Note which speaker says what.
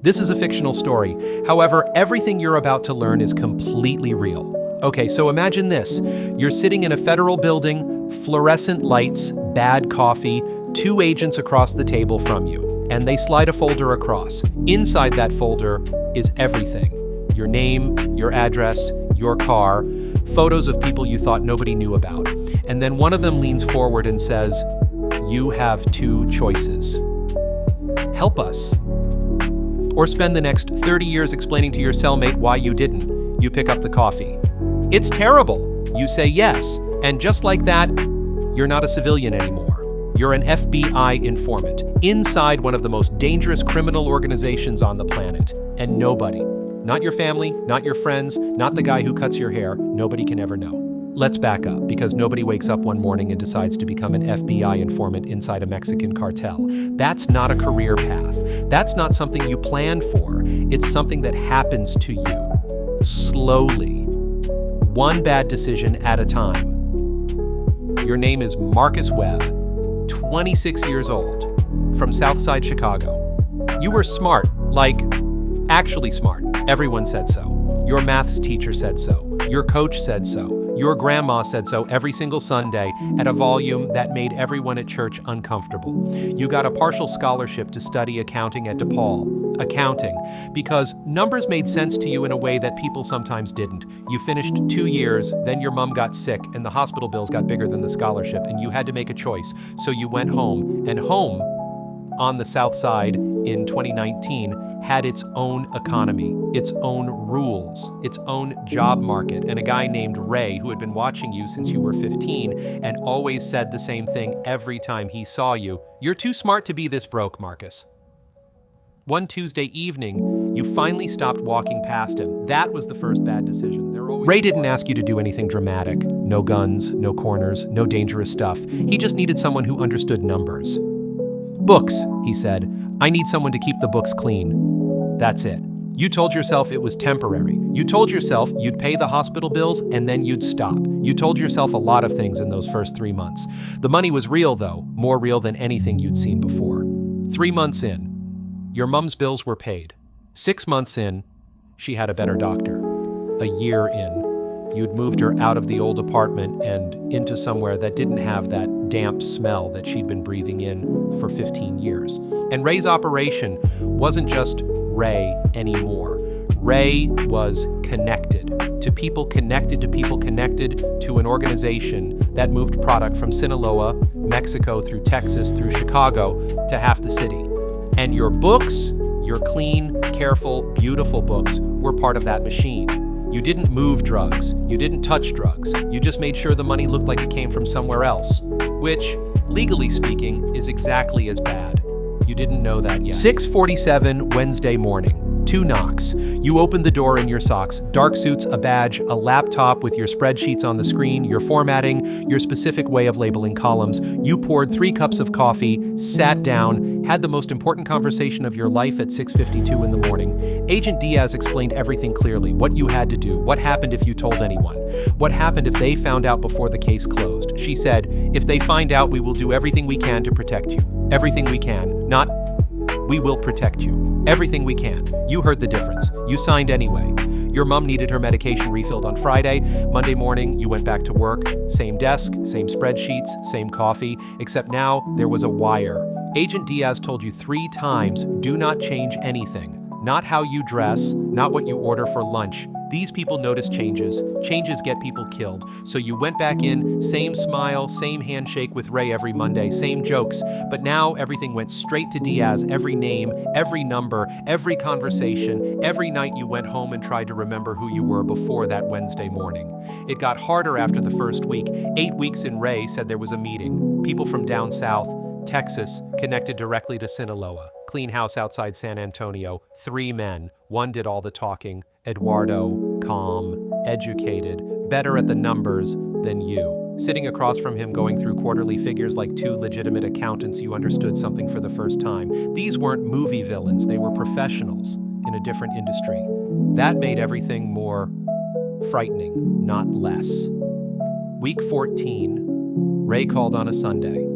Speaker 1: This is a fictional story. However, everything you're about to learn is completely real. Okay, so imagine this. You're sitting in a federal building, fluorescent lights, bad coffee, two agents across the table from you, and they slide a folder across. Inside that folder is everything. Your name, your address, your car, photos of people you thought nobody knew about. And then one of them leans forward and says, "You have two choices. Help us. Or spend the next 30 years explaining to your cellmate why you didn't. You pick up the coffee. It's terrible. You say yes. And just like that, you're not a civilian anymore. You're an FBI informant inside one of the most dangerous criminal organizations on the planet. And nobody, not your family, not your friends, not the guy who cuts your hair, nobody can ever know." Let's back up, because nobody wakes up one morning and decides to become an FBI informant inside a Mexican cartel. That's not a career path. That's not something you plan for. It's something that happens to you, slowly, one bad decision at a time. Your name is Marcus Webb, 26 years old, from Southside Chicago. You were smart, like, actually smart. Everyone said so. Your maths teacher said so. Your coach said so. Your grandma said so every single Sunday at a volume that made everyone at church uncomfortable. You got a partial scholarship to study accounting at DePaul. Accounting, because numbers made sense to you in a way that people sometimes didn't. You finished 2 years, then your mom got sick, and the hospital bills got bigger than the scholarship, and you had to make a choice. So you went home, and home on the South Side in 2019 had its own economy, its own rules, its own job market, and a guy named Ray who had been watching you since you were 15 and always said the same thing every time he saw you. "You're too smart to be this broke, Marcus." One Tuesday evening, you finally stopped walking past him. That was the first bad decision. Ray didn't ask you to do anything dramatic. No guns, no corners, no dangerous stuff. He just needed someone who understood numbers. "Books," he said. "I need someone to keep the books clean." That's it. You told yourself it was temporary. You told yourself you'd pay the hospital bills and then you'd stop. You told yourself a lot of things in those first 3 months. The money was real, though, more real than anything you'd seen before. 3 months in, your mom's bills were paid. 6 months in, she had a better doctor. A year in, you'd moved her out of the old apartment and into somewhere that didn't have that damp smell that she'd been breathing in for 15 years. And Ray's operation wasn't just Ray anymore. Ray was connected to people connected to people connected to an organization that moved product from Sinaloa, Mexico, through Texas, through Chicago, to half the city. And your books, your clean, careful, beautiful books, were part of that machine. You didn't move drugs. You didn't touch drugs. You just made sure the money looked like it came from somewhere else, which, legally speaking, is exactly as bad. You didn't know that yet. 6:47 Wednesday morning. 2 knocks. You opened the door in your socks, dark suits, a badge, a laptop with your spreadsheets on the screen, your formatting, your specific way of labeling columns. You poured 3 cups of coffee, sat down, had the most important conversation of your life at 6:52 in the morning. Agent Diaz explained everything clearly, what you had to do, what happened if you told anyone, what happened if they found out before the case closed. She said, "If they find out, we will do everything we can to protect you. Everything we can. Not, we will protect you. Everything we can." You heard the difference. You signed anyway. Your mom needed her medication refilled on Friday. Monday morning, you went back to work. Same desk, same spreadsheets, same coffee, except now there was a wire. Agent Diaz told you 3 times, do not change anything. Not how you dress, not what you order for lunch. These people notice changes. Changes get people killed. So you went back in, same smile, same handshake with Ray every Monday, same jokes. But now everything went straight to Diaz, every name, every number, every conversation. Every night you went home and tried to remember who you were before that Wednesday morning. It got harder after the first week. 8 weeks in, Ray said there was a meeting. People from down south, Texas, connected directly to Sinaloa. Clean house outside San Antonio. 3 men. One did all the talking. Eduardo, calm, educated, better at the numbers than you. Sitting across from him going through quarterly figures like 2 legitimate accountants, you understood something for the first time. These weren't movie villains, they were professionals in a different industry. That made everything more frightening, not less. Week 14, Ray called on a Sunday.